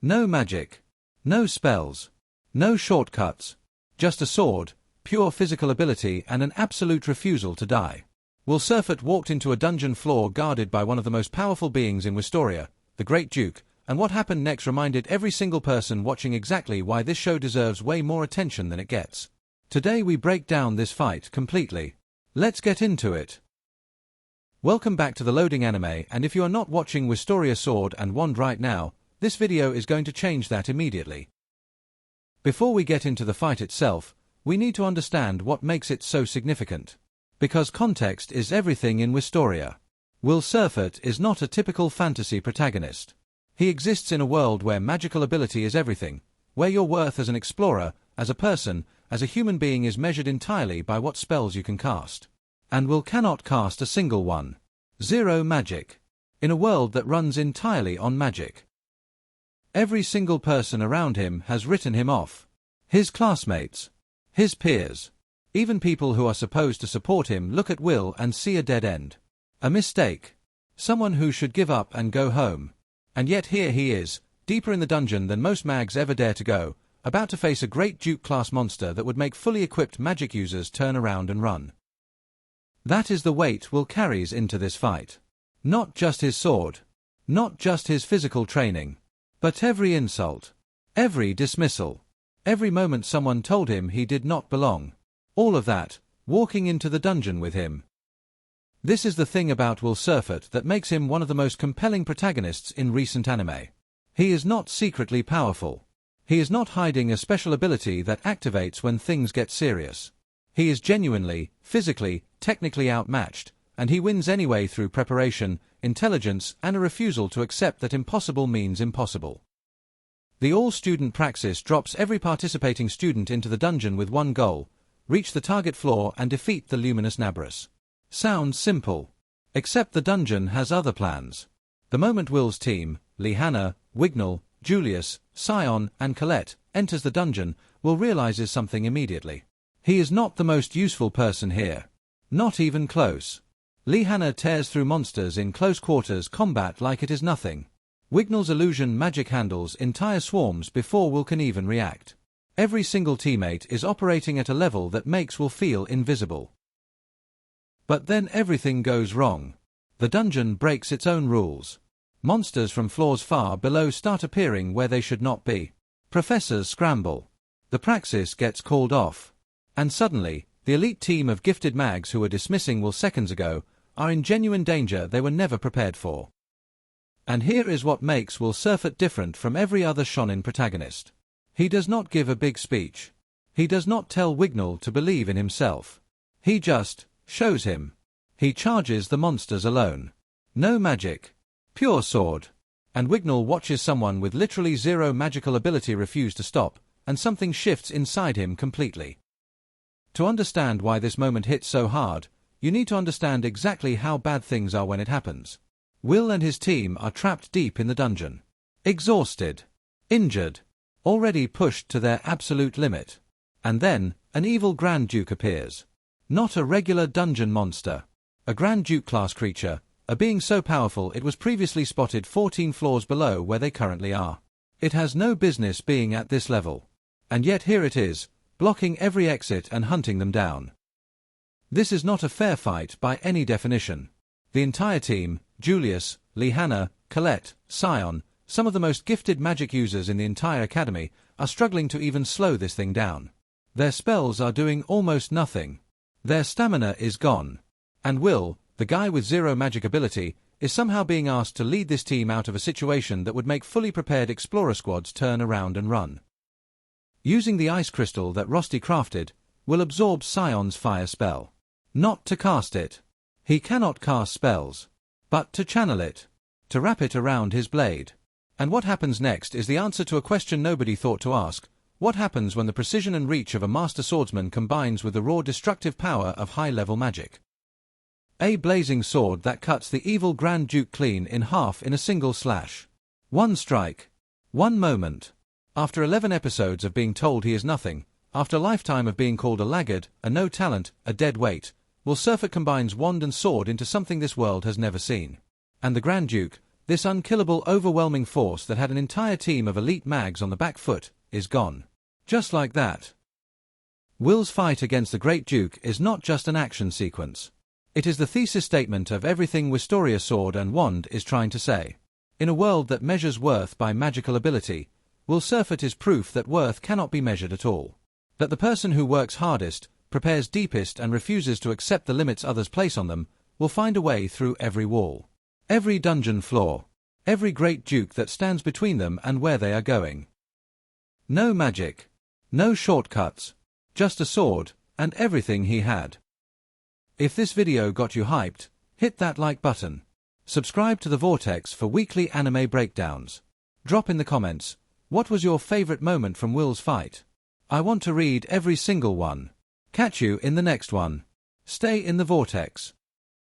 No magic. No spells. No shortcuts. Just a sword, pure physical ability and an absolute refusal to die. Will Surfett walked into a dungeon floor guarded by one of the most powerful beings in Wistoria, the Great Duke, and what happened next reminded every single person watching exactly why this show deserves way more attention than it gets. Today we break down this fight completely. Let's get into it. Welcome back to the Loading Anime, and if you are not watching Wistoria Sword and Wand right now, this video is going to change that immediately. Before we get into the fight itself, we need to understand what makes it so significant. Because context is everything in Wistoria. Will Surfett is not a typical fantasy protagonist. He exists in a world where magical ability is everything, where your worth as an explorer, as a person, as a human being is measured entirely by what spells you can cast. And Will cannot cast a single one. Zero magic. In a world that runs entirely on magic. Every single person around him has written him off. His classmates. His peers. Even people who are supposed to support him look at Will and see a dead end. A mistake. Someone who should give up and go home. And yet here he is, deeper in the dungeon than most mags ever dare to go, about to face a Great Duke-class monster that would make fully equipped magic users turn around and run. That is the weight Will carries into this fight. Not just his sword. Not just his physical training. But every insult. Every dismissal. Every moment someone told him he did not belong. All of that, walking into the dungeon with him. This is the thing about Will Surfett that makes him one of the most compelling protagonists in recent anime. He is not secretly powerful. He is not hiding a special ability that activates when things get serious. He is genuinely, physically, technically outmatched, and he wins anyway through preparation, intelligence, and a refusal to accept that impossible means impossible. The all-student praxis drops every participating student into the dungeon with one goal: reach the target floor and defeat the luminous Nabrus. Sounds simple. Except the dungeon has other plans. The moment Will's team, Lihanna, Wignall, Julius, Sion, and Colette, enters the dungeon, Will realizes something immediately. He is not the most useful person here. Not even close. Lihanna tears through monsters in close quarters combat like it is nothing. Wignall's illusion magic handles entire swarms before Will can even react. Every single teammate is operating at a level that makes Will feel invisible. But then everything goes wrong. The dungeon breaks its own rules. Monsters from floors far below start appearing where they should not be. Professors scramble. The praxis gets called off. And suddenly, the elite team of gifted mags who were dismissing Will seconds ago are in genuine danger they were never prepared for. And here is what makes Will Surfett different from every other shonen protagonist. He does not give a big speech. He does not tell Wignall to believe in himself. He just shows him. He charges the monsters alone. No magic. Pure sword. And Wignall watches someone with literally zero magical ability refuse to stop, and something shifts inside him completely. To understand why this moment hits so hard, you need to understand exactly how bad things are when it happens. Will and his team are trapped deep in the dungeon. Exhausted. Injured. Already pushed to their absolute limit. And then, an evil Grand Duke appears. Not a regular dungeon monster. A Grand Duke-class creature, a being so powerful it was previously spotted 14 floors below where they currently are. It has no business being at this level. And yet here it is, blocking every exit and hunting them down. This is not a fair fight by any definition. The entire team, Julius, Lihanna, Colette, Sion, some of the most gifted magic users in the entire academy, are struggling to even slow this thing down. Their spells are doing almost nothing. Their stamina is gone. And Will, the guy with zero magic ability, is somehow being asked to lead this team out of a situation that would make fully prepared explorer squads turn around and run. Using the ice crystal that Rosti crafted, Will absorb Sion's fire spell. Not to cast it. He cannot cast spells. But to channel it. To wrap it around his blade. And what happens next is the answer to a question nobody thought to ask. What happens when the precision and reach of a master swordsman combines with the raw destructive power of high-level magic? A blazing sword that cuts the evil Grand Duke clean in half in a single slash. One strike. One moment. After 11 episodes of being told he is nothing, after a lifetime of being called a laggard, a no talent, a dead weight, Will Surfett combines wand and sword into something this world has never seen. And the Grand Duke, This unkillable, overwhelming force that had an entire team of elite mags on the back foot is gone. Just like that. Will's fight against the Great Duke is not just an action sequence. It is the thesis statement of everything Wistoria Sword and Wand is trying to say. In a world that measures worth by magical ability, Will Surfeit is proof that worth cannot be measured at all. That the person who works hardest, prepares deepest and refuses to accept the limits others place on them, will find a way through every wall. Every dungeon floor. Every Great Duke that stands between them and where they are going. No magic. No shortcuts. Just a sword, and everything he had. If this video got you hyped, hit that like button. Subscribe to The Vortex for weekly anime breakdowns. Drop in the comments, what was your favorite moment from Will's fight? I want to read every single one. Catch you in the next one. Stay in the Vortex.